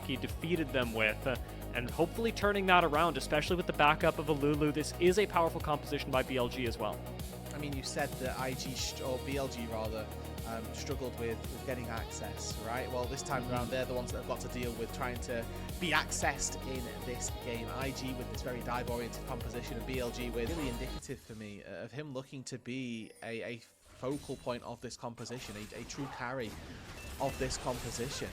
he defeated them with, and hopefully turning that around, especially with the backup of a Lulu. This is a powerful composition by BLG as well. I mean, you said that or BLG rather, struggled with getting access, right? Well, this time around, they're the ones that have got to deal with trying to be accessed in this game. IG with this very dive-oriented composition, and BLG with really indicative for me of him looking to be a focal point of this composition, a true carry of this composition.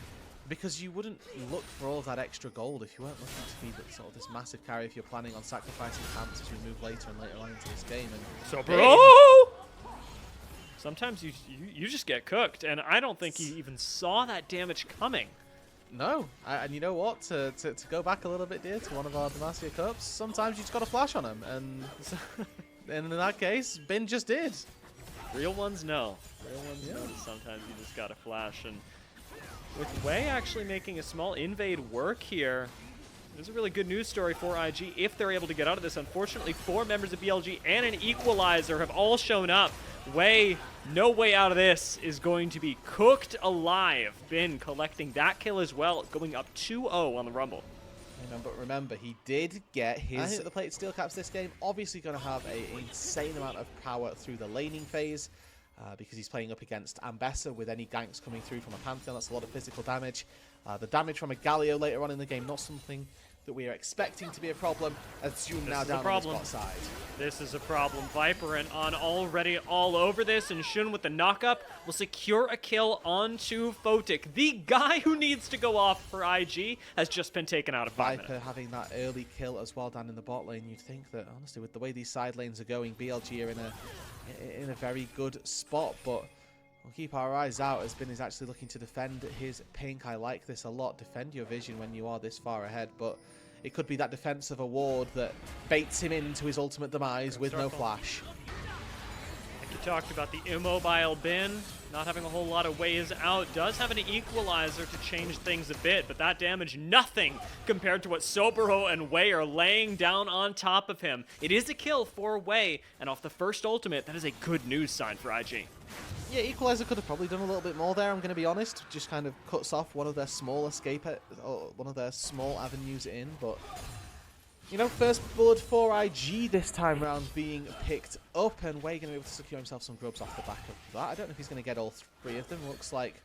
Because you wouldn't look for all of that extra gold if you weren't looking to be sort of this massive carry if you're planning on sacrificing camps as we move later and later on into this game. And Soboro! Sometimes you just get cooked, and I don't think he even saw that damage coming. No, and you know what? To go back a little bit, dear, to one of our Demacia Cups, sometimes you just got to flash on him, and in that case, Bin just did. Real ones know. Real ones know that sometimes you just got to flash, and with Wei actually making a small invade work here, there's a really good news story for IG if they're able to get out of this. Unfortunately, 4 members of BLG and an equalizer have all shown up. Wei, no way out of this, is going to be cooked alive. Bin collecting that kill as well, going up 2-0 on the Rumble. But remember, he did get his the plate steel caps this game. Obviously going to have an insane amount of power through the laning phase. Because he's playing up against Ambessa with any ganks coming through from a Pantheon. That's a lot of physical damage. The damage from a Galio later on in the game, not something that we are expecting to be a problem, as June now down on the spot side. This is a problem. Viper and On already all over this, and Shun with the knock-up will secure a kill onto Photic. The guy who needs to go off for IG has just been taken out of 5 Viper minutes. having that early kill as well down in the bot lane. You'd think that, honestly, with the way these side lanes are going, BLG are in a very good spot, but we'll keep our eyes out as Bin is actually looking to defend his pink. I like this a lot. Defend your vision when you are this far ahead, but it could be that defensive award that baits him into his ultimate demise with no flash. Like you talked about, the immobile Bin not having a whole lot of ways out, does have an equalizer to change things a bit, but that damage, nothing compared to what Soboro and Wei are laying down on top of him. It is a kill for Wei, and off the first ultimate, that is a good news sign for IG. Yeah, Equalizer could have probably done a little bit more there, I'm going to be honest. Just kind of cuts off one of their small one of their small avenues in, but you know, first blood for IG this time round being picked up, and Wei going to be able to secure himself some grubs off the back of that. I don't know if he's going to get all 3 of them. Looks like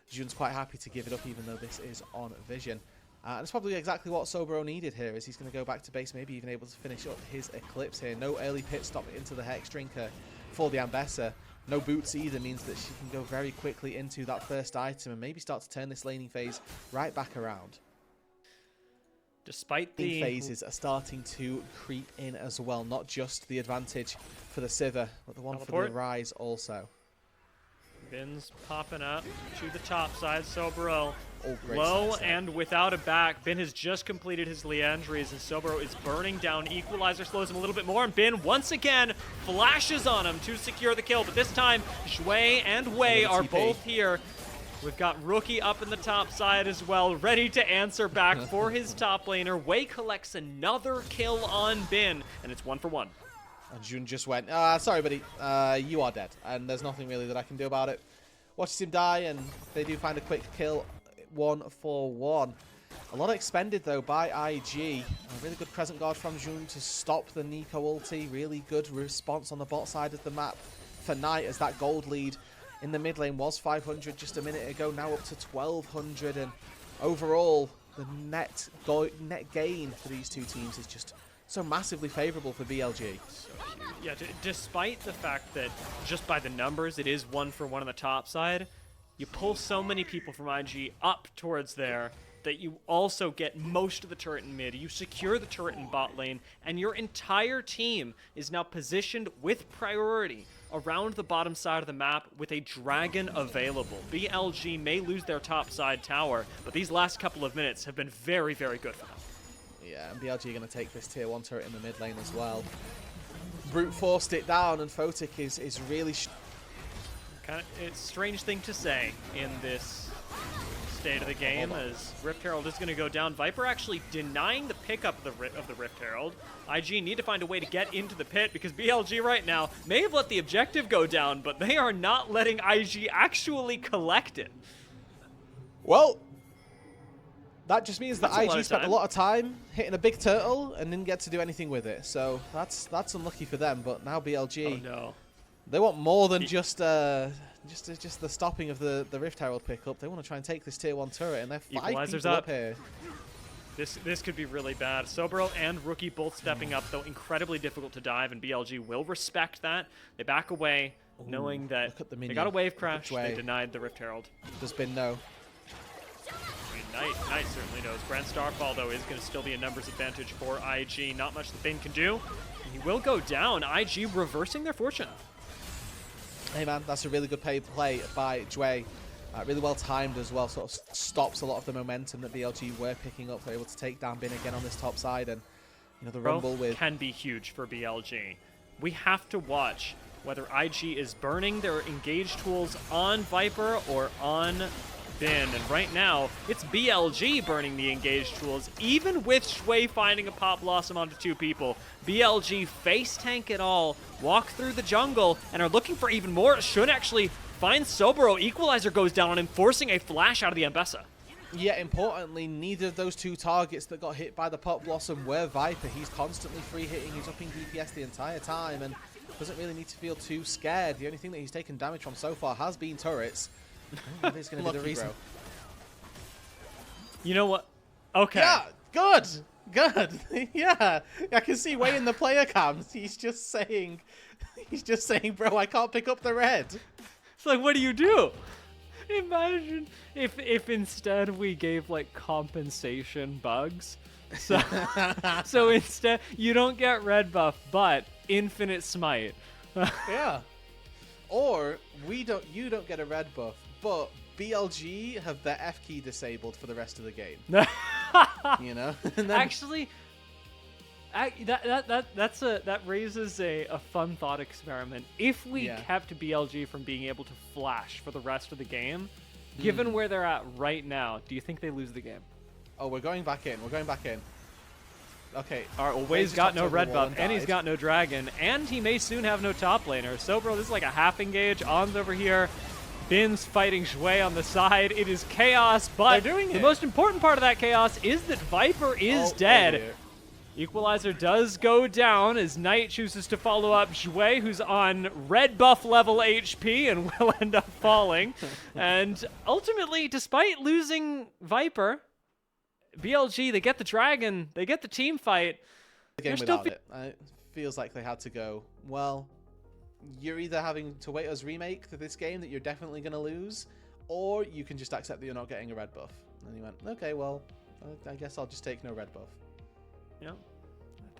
Jun's quite happy to give it up, even though this is on Vision. And it's probably exactly what Soboro needed here, is he's going to go back to base, maybe even able to finish up his Eclipse here. No early pit stop into the Hex Drinker for the Ambessa. No boots either means that she can go very quickly into that first item and maybe start to turn this laning phase right back around. Despite the phases are starting to creep in as well, not just the advantage for the Sivir, but the one for the Rise also. Bin's popping up to the top side. Soboro Oh, low and without a back. Bin has just completed his Liandry's, and Soboro is burning down. Equalizer slows him a little bit more, and Bin once again flashes on him to secure the kill. But this time, Shui and Wei are both here. We've got Rookie up in the top side as well, ready to answer back for his top laner. Wei collects another kill on Bin, and it's 1 for 1. And Jun just went, sorry buddy, you are dead. And there's nothing really that I can do about it. Watches him die, and they do find a quick kill. 1 for 1. A lot expended though by IG. A really good present guard from Jun to stop the Nico ulti. Really good response on the bot side of the map for Knight, as that gold lead in the mid lane was 500 just a minute ago, now up to 1200, and overall the net gain for these two teams is just so massively favorable for BLG. Yeah, despite the fact that just by the numbers it is 1 for 1 on the top side, you pull so many people from IG up towards there that you also get most of the turret in mid, you secure the turret in bot lane, and your entire team is now positioned with priority around the bottom side of the map with a dragon available. BLG may lose their top side tower, but these last couple of minutes have been very, very good for them. Yeah, and BLG are going to take this tier 1 turret in the mid lane as well. Brute forced it down, and Photic is really... It's a strange thing to say in this state of the game, as Rift Herald is going to go down. Viper actually denying the pickup of the Rift Herald. IG need to find a way to get into the pit, because BLG right now may have let the objective go down, but they are not letting IG actually collect it. Well, That just means that That's a lot IG of spent a time. lot of time hitting a big turtle and didn't get to do anything with it. So that's unlucky for them. But now BLG, Oh no. they want more than just the stopping of the Rift Herald pickup. They want to try and take this tier 1 turret, and they're 5 Equalizer's people up. up here. This could be really bad. Soboro and Rookie both stepping up, though incredibly difficult to dive, and BLG will respect that. They back away, knowing that look at the they minion. got a wave Look at crash. They Dway. denied the Rift Herald. There's been no. I mean, Knight certainly knows. Grand Starfall, though, is going to still be a numbers advantage for IG. Not much the Bane can do. And he will go down. IG reversing their fortune. Hey man, that's a really good play by Dway. Really well timed as well, sort of stops a lot of the momentum that BLG were picking up. They're able to take down Bin again on this top side, and you know the rumble with. Can be huge for BLG. We have to watch whether IG is burning their engage tools on Viper or on Bin. And right now, it's BLG burning the engage tools, even with Shui finding a pop blossom onto 2 people. BLG face tank it all, walk through the jungle, and are looking for even more. Shun actually finds Soboro. Equalizer goes down on him, forcing a flash out of the Ambessa. Yeah, importantly, neither of those 2 targets that got hit by the pop blossom were Viper. He's constantly free hitting, he's upping DPS the entire time, and doesn't really need to feel too scared. The only thing that he's taken damage from so far has been turrets. That is going to be the reason. You know what? Okay. Yeah, good. Yeah, I can see Way in the player cams. He's just saying, bro, I can't pick up the red. It's like, what do you do? Imagine if instead we gave like compensation bugs. So so instead you don't get red buff, but infinite smite. Yeah. Or you don't get a red buff, but BLG have their F key disabled for the rest of the game. You know? And then, Actually, that raises a fun thought experiment. If we kept BLG from being able to flash for the rest of the game, given where they're at right now, do you think they lose the game? oh, we're going back in. Okay. All right, well, Way's got no red buff, and he's got no dragon, and he may soon have no top laner. So, bro, this is like a half engage. On's over here. Bin's fighting Shui on the side. It is chaos, but the most important part of that chaos is that Viper is dead. Equalizer does go down as Knight chooses to follow up Shui, who's on red buff level HP and will end up falling. And ultimately, despite losing Viper, BLG, they get the dragon, they get the team fight. The game without it. It feels like they had to go, well, you're either having to wait as remake to this game that you're definitely going to lose, or you can just accept that you're not getting a red buff. And he went, okay, well, I guess I'll just take no red buff. Yeah, I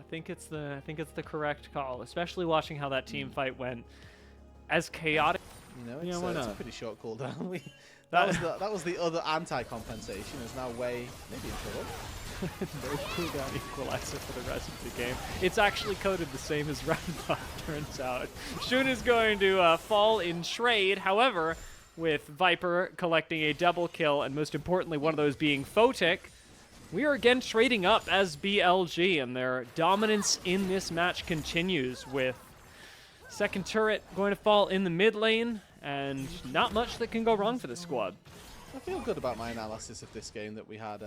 think it's the correct call, especially watching how that team fight went. As chaotic. You know, it's a pretty short cooldown. That was the other anti-compensation. Is now way maybe in trouble. No cooldown equalizer for the rest of the game. It's actually coded the same as red buff, turns out. Shun is going to fall in trade. However, with Viper collecting a double kill, and most importantly, one of those being Photic, we are again trading up as BLG, and their dominance in this match continues, with second turret going to fall in the mid lane, and not much that can go wrong for this squad. I feel good about my analysis of this game that we had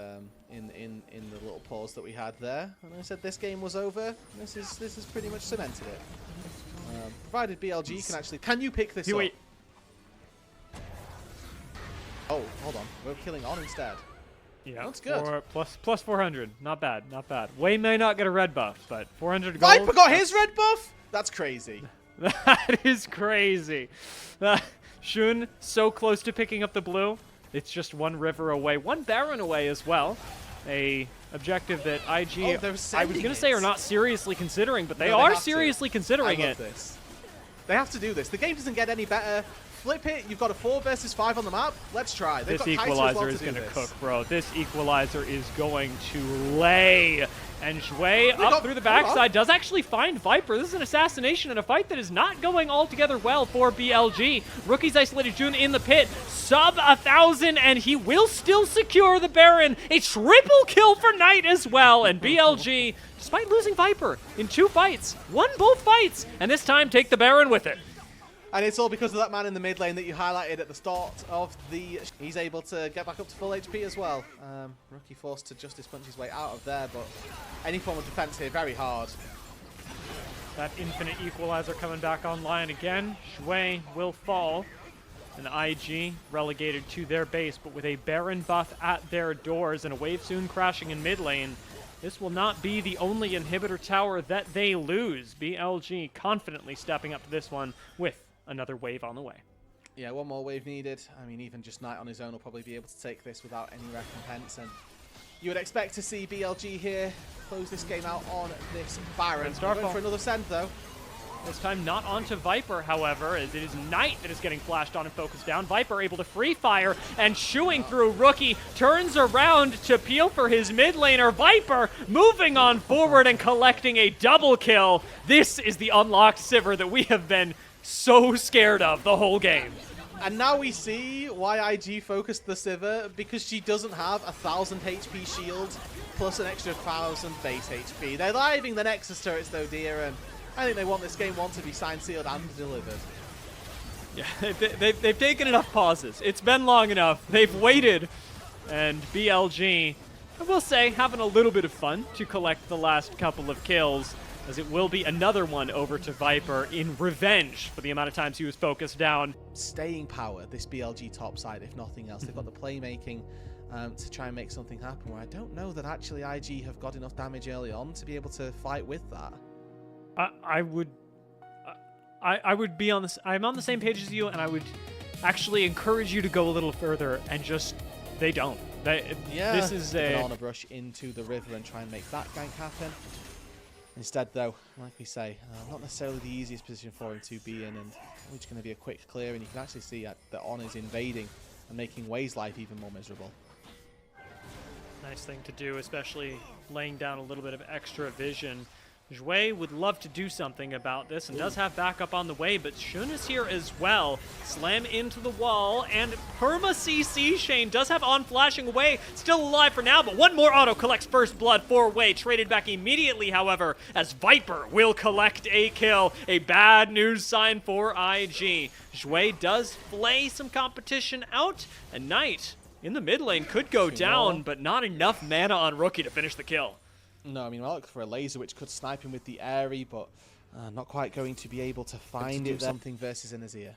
in the little pause that we had there. And I said this game was over. This is pretty much cemented it. Provided BLG can actually... Can you pick this up? Wait. Oh, hold on. We're killing on instead. Yeah, that's good. Plus 400. Not bad, not bad. Way may not get a red buff, but 400 gold. Viper got his red buff? That's crazy. That is crazy. Shun, so close to picking up the blue. It's just one river away, one Baron away as well. A objective that IG, I was going to say, are not seriously considering, but they are seriously considering it. This. They have to do this. The game doesn't get any better. Flip it. You've got a 4 versus 5 on the map. Let's try. This equalizer is going to cook, bro. This equalizer is going to lay. And Shui up through the backside does actually find Viper. This is an assassination in a fight that is not going altogether well for BLG. Rookie's isolated June in the pit. Sub 1,000, and he will still secure the Baron. A triple kill for Knight as well. And BLG, despite losing Viper in 2 fights, won both fights, and this time take the Baron with it. And it's all because of that man in the mid lane that you highlighted at the start of the... He's able to get back up to full HP as well. Rookie forced to justice punch his way out of there, but any form of defense here, very hard. That infinite equalizer coming back online again. Shui will fall. And IG relegated to their base, but with a Baron buff at their doors and a wave soon crashing in mid lane, this will not be the only inhibitor tower that they lose. BLG confidently stepping up to this one with another wave on the way. Yeah, one more wave needed. I mean, even just Knight on his own will probably be able to take this without any recompense. And you would expect to see BLG here close this game out on this Baron. Going for another send, though. This time not onto Viper, however, as it is Knight that is getting flashed on and focused down. Viper able to free fire and chewing through Rookie. Turns around to peel for his mid laner. Viper moving on forward and collecting a double kill. This is the unlocked Sivir that we have been so scared of the whole game. And now we see why IG focused the Sivir, because she doesn't have 1,000 HP shield plus an extra 1,000 base HP. They're living the Nexus turrets though, dear, and I think they want this game to be signed, sealed, and delivered. Yeah, they've taken enough pauses. It's been long enough. They've waited, and BLG, I will say, having a little bit of fun to collect the last couple of kills, as it will be another one over to Viper in revenge for the amount of times he was focused down. Staying power, this BLG top side, if nothing else. They've got the playmaking to try and make something happen, where I don't know that actually IG have got enough damage early on to be able to fight with that. I would be on this. I'm on the same page as you, and I would actually encourage you to go a little further and just. They don't. Yeah. This is a banana brush into the river and try and make that gank happen. Instead, though, like we say, not necessarily the easiest position for him to be in, and it's just going to be a quick clear, and you can actually see that On is invading and making Wei's life even more miserable. Nice thing to do, especially laying down a little bit of extra vision. Jue would love to do something about this and does have backup on the way, but Shun is here as well. Slam into the wall, and perma CC Shane does have On flashing away. Still alive for now, but one more auto collects first blood for Wei. Traded back immediately, however, as Viper will collect a kill. A bad news sign for IG. Jue does flay some competition out, and Knight in the mid lane could go down, but not enough mana on Rookie to finish the kill. No, I mean, we'll look for a laser, which could snipe him with the Airy, but not quite going to be able to find it. Something versus in his ear.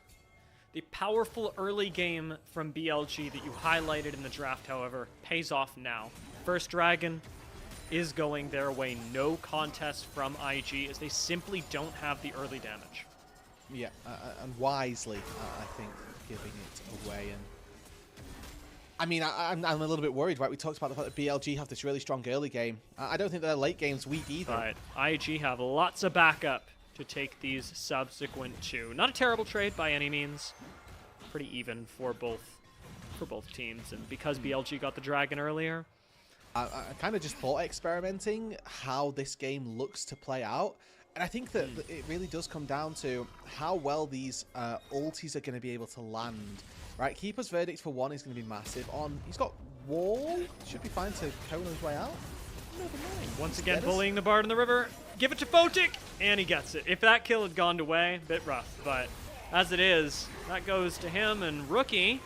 The powerful early game from BLG that you highlighted in the draft, however, pays off now. First Dragon is going their way. No contest from IG, as they simply don't have the early damage. Yeah, and wisely, I think, giving it away. And I mean, I'm a little bit worried, right? We talked about the fact that BLG have this really strong early game. I don't think their late game's weak either. But IG have lots of backup to take these subsequent two. Not a terrible trade by any means. Pretty even for both teams. And because BLG got the Dragon earlier, I kind of just thought experimenting how this game looks to play out. And I think that it really does come down to how well these ultis are going to be able to land. Right, Keeper's Verdict for one is going to be massive. He's got Wall, should be fine to Kona his way out. Never mind. Once again, bullying the Bard in the river. Give it to Photic, and he gets it. If that kill had gone away, bit rough, but as it is, that goes to him, and Rookie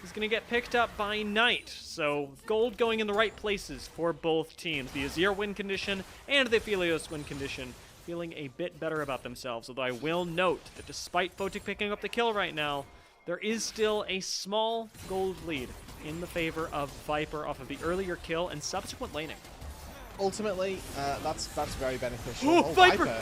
is going to get picked up by Knight. So gold going in the right places for both teams. The Azir win condition and the Aphelios win condition feeling a bit better about themselves, although I will note that despite Photic picking up the kill right now, there is still a small gold lead in the favor of Viper off of the earlier kill and subsequent laning. Ultimately, that's very beneficial. Ooh, Viper!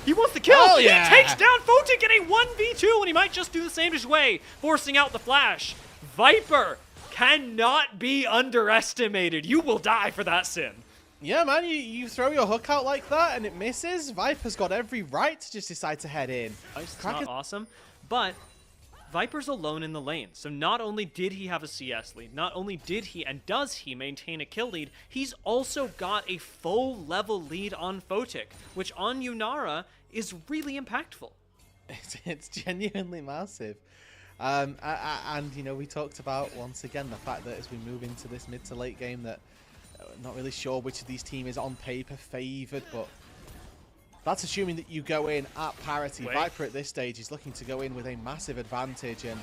He wants the kill! Oh, yeah. He takes down Photic in a 1v2, and he might just do the same as Wei, forcing out the flash. Viper cannot be underestimated. You will die for that sin. Yeah, man, you throw your hook out like that and it misses. Viper's got every right to just decide to head in. It's not awesome, but Viper's alone in the lane, so not only did he have a CS lead, not only did he and does he maintain a kill lead, he's also got a full level lead on Photic, which on Yunara is really impactful. It's genuinely massive. And, you know, we talked about, once again, the fact that as we move into this mid to late game that not really sure which of these teams is on paper favoured, but That's assuming that you go in at parity. Viper at this stage is looking to go in with a massive advantage, and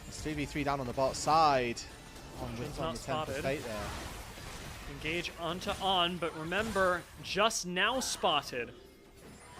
it's 3v3 down on the bot side. On the 10th of Fate there. Engage onto on, but remember, just now spotted.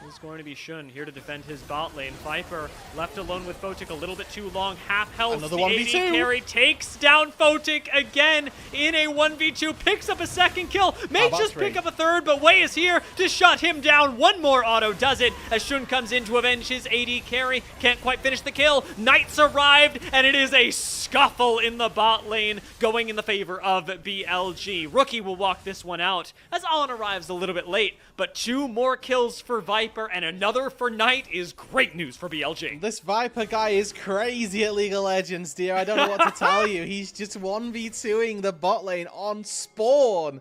It's going to be Shun here to defend his bot lane. Viper left alone with Photic a little bit too long. Half health. Another the 1v2. AD carry takes down Photic again in a 1v2. Picks up a second kill. May just pick up a third, but Wei is here to shut him down. One more auto does it as Shun comes in to avenge his AD carry. Can't quite finish the kill. Knight's arrived, and it is a scuffle in the bot lane going in the favor of BLG. Rookie will walk this one out as On arrives a little bit late, but 2 more kills for Viper and another for Knight is great news for BLG. This Viper guy is crazy at League of Legends, dear. I don't know what to tell you. He's just 1v2ing the bot lane on spawn.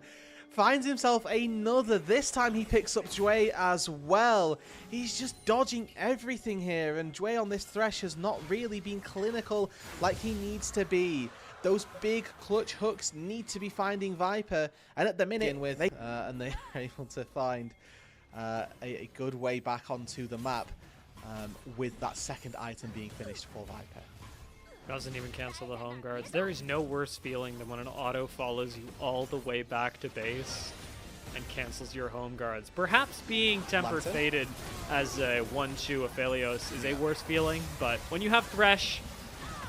Finds himself another. This time he picks up Jway as well. He's just dodging everything here, and Jway on this Thresh has not really been clinical like he needs to be. Those big clutch hooks need to be finding Viper, and at the minute, and they're able to find a good way back onto the map with that second item being finished for Viper. Doesn't even cancel the home guards. There is no worse feeling than when an auto follows you all the way back to base and cancels your home guards. Perhaps being temper fated as a 1-2 Aphelios is a worse feeling, but when you have Thresh,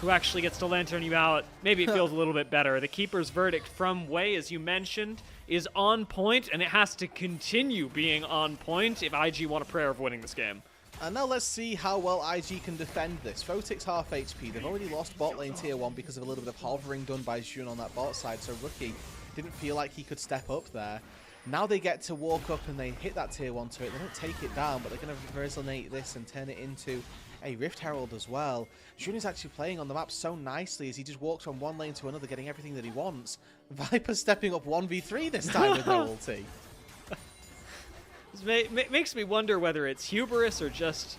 who actually gets to lantern you out, maybe it feels a little bit better. The Keeper's verdict from Wei, as you mentioned, is on point, and it has to continue being on point if IG want a prayer of winning this game. And now let's see how well IG can defend this. Photic's half HP. They've already lost bot lane tier 1 because of a little bit of hovering done by Jun on that bot side, so Rookie didn't feel like he could step up there. Now they get to walk up and they hit that tier 1 turret. They don't take it down, but they're going to resonate this and turn it into a Rift Herald as well. Jun is actually playing on the map so nicely as he just walks from one lane to another, getting everything that he wants. Viper stepping up 1v3 this time with no ulti. Makes me wonder whether it's hubris or just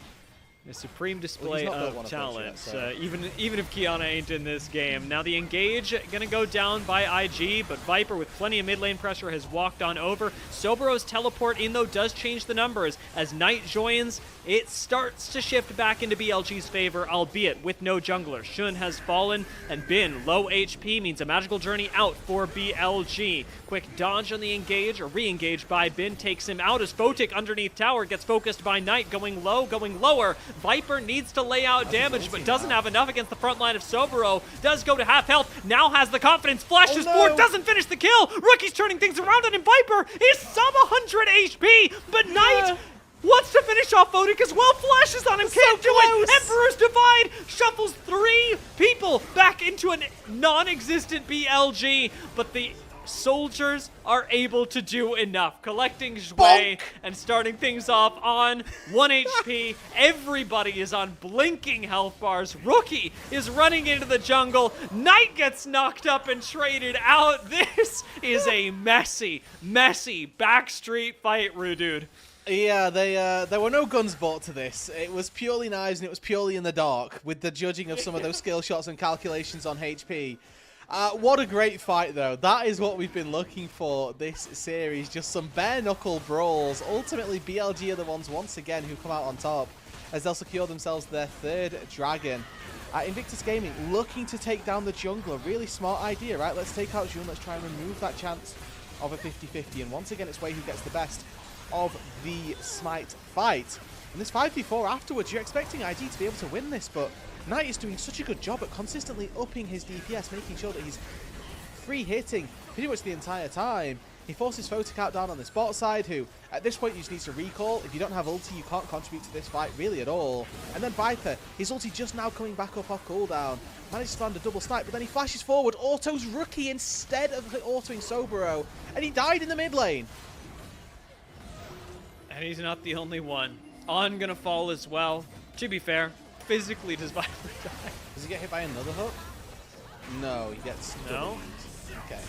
a supreme display of talent, even if Kiana ain't in this game. Now the engage gonna go down by IG, but Viper with plenty of mid lane pressure has walked on over. Soboro's teleport in though does change the numbers. As Knight joins, it starts to shift back into BLG's favor, albeit with no jungler. Shun has fallen, and Bin, low HP, means a magical journey out for BLG. Quick dodge on the engage, or re-engage by Bin, takes him out as Photic underneath tower gets focused by Knight, going low, going lower. Viper needs to lay out damage, but doesn't have enough against the front line of Soboro. Does go to half health, now has the confidence, flashes forward, doesn't finish the kill. Rookie's turning things around, and Viper is sub 100 HP, but Knight wants to finish off Photic as well. Flashes on him, can't do it. Emperor's Divide shuffles 3 people back into a non-existent BLG, but the soldiers are able to do enough, collecting Jway and starting things off on 1 HP. Everybody is on blinking health bars. Rookie is running into the jungle. Knight gets knocked up and traded out. This is a messy, messy backstreet fight, Rudude. Yeah, there were no guns brought to this. It was purely knives and it was purely in the dark with the judging of some of those skill shots and calculations on HP. What a great fight, though. That is what we've been looking for this series. Just some bare-knuckle brawls. Ultimately, BLG are the ones, once again, who come out on top as they'll secure themselves their 3rd dragon. Invictus Gaming looking to take down the jungler. Really smart idea, right? Let's take out Jun. Let's try and remove that chance of a 50-50. And once again, it's Wei who gets the best of the Smite fight. And this 5v4 afterwards, you're expecting IG to be able to win this, but Knight is doing such a good job at consistently upping his DPS, making sure that he's free hitting pretty much the entire time. He forces Photic out down on this bot side, who at this point you just needs to recall. If you don't have ulti, you can't contribute to this fight really at all. And then Viper, his ulti just now coming back up off cooldown. Manages to find a double snipe, but then he flashes forward, autos Rookie instead of autoing Soboro, and he died in the mid lane. And he's not the only one. On gonna fall as well. To be fair, physically does Viper die? Does he get hit by another hook? No, he gets no. Okay.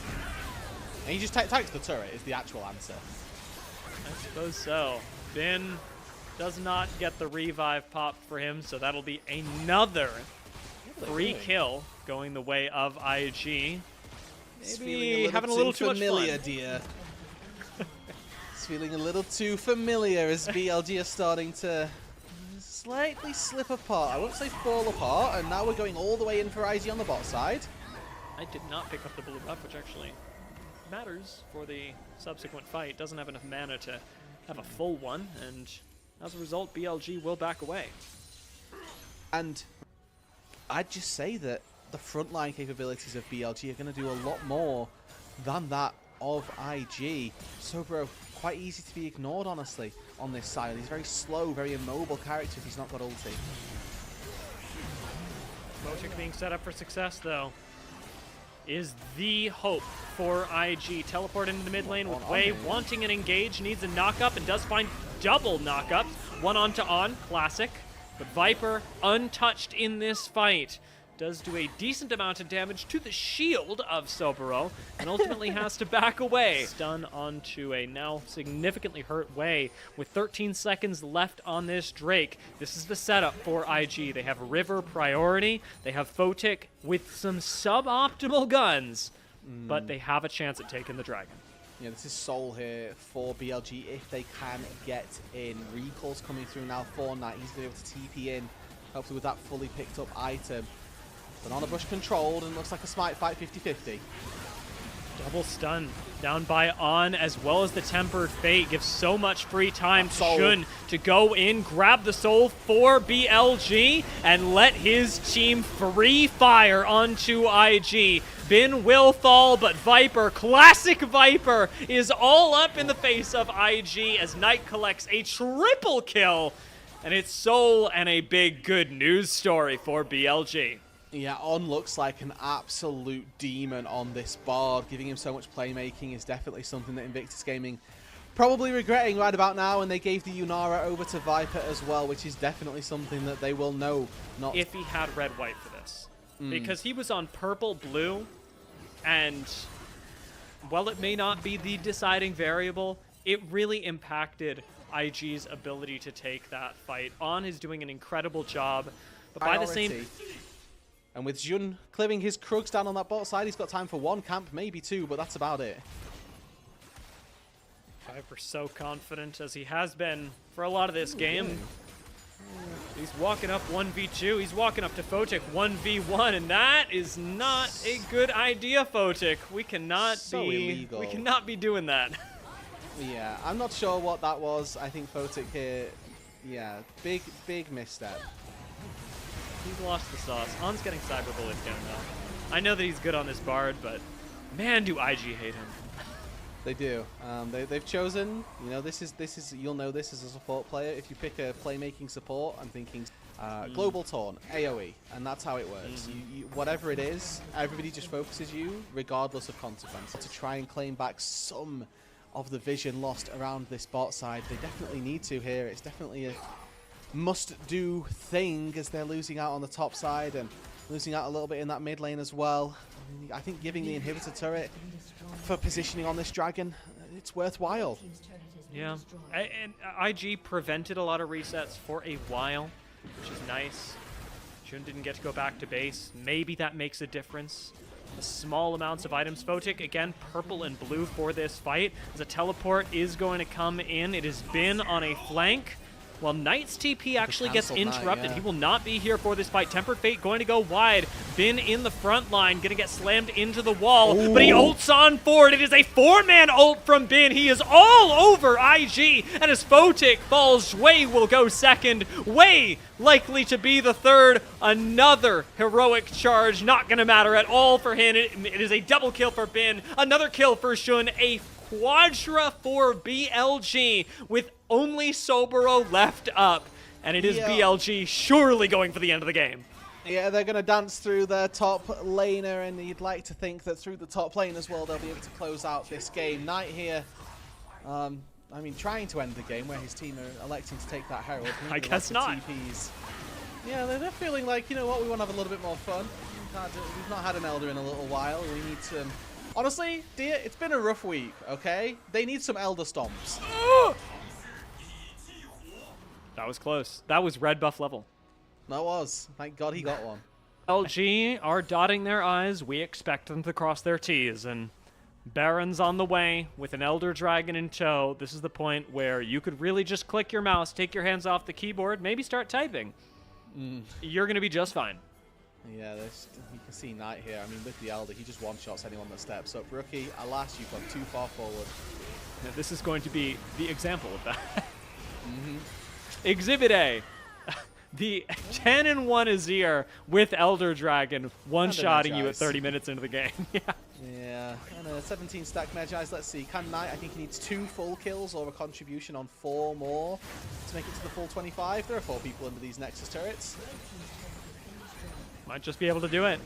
And he just tags the turret is the actual answer. I suppose so. Bin does not get the revive pop for him, so that'll be another free kill going the way of IG. Maybe having a little too much fun. Dear. It's feeling a little too familiar as BLG are starting to slightly slip apart. I won't say fall apart, and now we're going all the way in for IG on the bot side. I did not pick up the blue buff, which actually matters for the subsequent fight. Doesn't have enough mana to have a full one, and as a result, BLG will back away. And I'd just say that the frontline capabilities of BLG are going to do a lot more than that of IG. Soboro, quite easy to be ignored, honestly, on this side. He's very slow, very immobile character if he's not got ulti. Photic being set up for success, though, is the hope for IG. Teleport into the mid lane with Wei wanting an engage, needs a knock-up, and does find double knock-ups. One on-to-on, classic. But Viper, untouched in this fight, does do a decent amount of damage to the shield of Soboro, and ultimately has to back away. Stun onto a now significantly hurt Wei with 13 seconds left on this Drake. This is the setup for IG. They have River priority, they have Photic with some suboptimal guns, but they have a chance at taking the dragon. Yeah, this is Soul here for BLG if they can get in. Recall's coming through now for Knight. He's going to be able to TP in, hopefully with that fully picked up item. Banana Bush controlled, and looks like a smite fight 50-50. Double stun down by On, as well as the Tempered Fate. Gives so much free time to Shun to go in, grab the soul for BLG, and let his team free fire onto IG. Bin will fall, but Viper, classic Viper, is all up in the face of IG as Knight collects a triple kill. And it's Soul and a big good news story for BLG. Yeah, On looks like an absolute demon on this Bard. Giving him so much playmaking is definitely something that Invictus Gaming probably regretting right about now, and they gave the Yunara over to Viper as well, which is definitely something that they will know. Not if he had red-white for this. Because he was on purple-blue, and while it may not be the deciding variable, it really impacted IG's ability to take that fight. On is doing an incredible job, but by the same... And with Jun clearing his Krugs down on that bot side, he's got time for one camp, maybe two, but that's about it. Viper so confident, as he has been for a lot of this game. He's walking up 1v2, he's walking up to Photic 1v1, and that is not a good idea, Photic. We cannot illegal. We cannot be doing that. Yeah, I'm not sure what that was. I think Photic here, yeah, big misstep. He's lost the sauce. On's getting cyber bullet down though. I know that he's good on this Bard, but man, do IG hate him. They do. They've chosen, you know, this is you'll know this as a support player. If you pick a playmaking support, I'm thinking global taunt, AoE, and that's how it works. Whatever it is, everybody just focuses you regardless of consequence. To try and claim back some of the vision lost around this bot side, they definitely need to here. It's definitely a must-do thing as they're losing out on the top side and losing out a little bit in that mid lane as well. I think giving the inhibitor turret for positioning on this dragon, it's worthwhile. Yeah, and IG prevented a lot of resets for a while, which is nice. Jun didn't get to go back to base. Maybe that makes a difference. The small amounts of items. Photic, again, purple and blue for this fight. As a teleport is going to come in. It has been on a flank. Well, Knight's TP actually gets interrupted. He will not be here for this fight. Tempered Fate going to go wide. Bin in the front line, going to get slammed into the wall, but he ults on forward. It is a 4-man ult from Bin. He is all over IG, and as Photic falls, Wei will go second. Wei likely to be the third. Another heroic charge, not going to matter at all for him. It is a double kill for Bin. Another kill for Shun. A quadra for BLG with only Soboro left up, and it is BLG surely going for the end of the game. Yeah, they're going to dance through their top laner, and you'd like to think that through the top lane as well, they'll be able to close out this game. Knight here, I mean, trying to end the game where his team are electing to take that Herald. I guess not. TPs. Yeah, they're feeling like, you know what, we want to have a little bit more fun. We've not had an Elder in a little while. We need some... Honestly, dear, it's been a rough week, okay? They need some Elder Stomps. That was close. That was red buff level. That was. Thank God he got one. LG are dotting their I's. We expect them to cross their T's, and Baron's on the way with an Elder Dragon in tow. This is the point where you could really just click your mouse, take your hands off the keyboard, maybe start typing. You're going to be just fine. Yeah, you can see Knight here. I mean, with the Elder, he just one-shots anyone that steps up. Rookie, alas, you've gone too far forward. Now, this is going to be the example of that. Exhibit A. The 10-1 Azir with Elder Dragon one-shotting you at 30 minutes into the game. Yeah, and a 17 stack Magi's. Let's see. Can Knight, I think he needs 2 full kills or a contribution on 4 more to make it to the full 25. There are 4 people under these Nexus turrets. Might just be able to do it.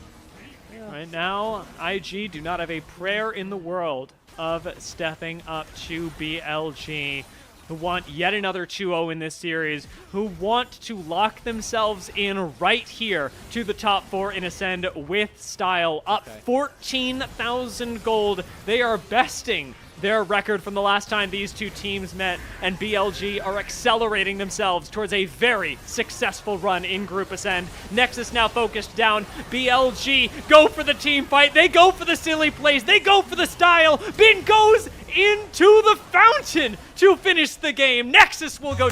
Yeah. Right now, IG do not have a prayer in the world of stepping up to BLG, who want yet another 2-0 in this series, who want to lock themselves in right here to the top 4 in Ascend with style, up 14,000 gold. They are besting their record from the last time these two teams met, and BLG are accelerating themselves towards a very successful run in Group Ascend. Nexus now focused down. BLG go for the team fight. They go for the silly plays. They go for the style. Bin goes into the fountain to finish the game. Nexus will go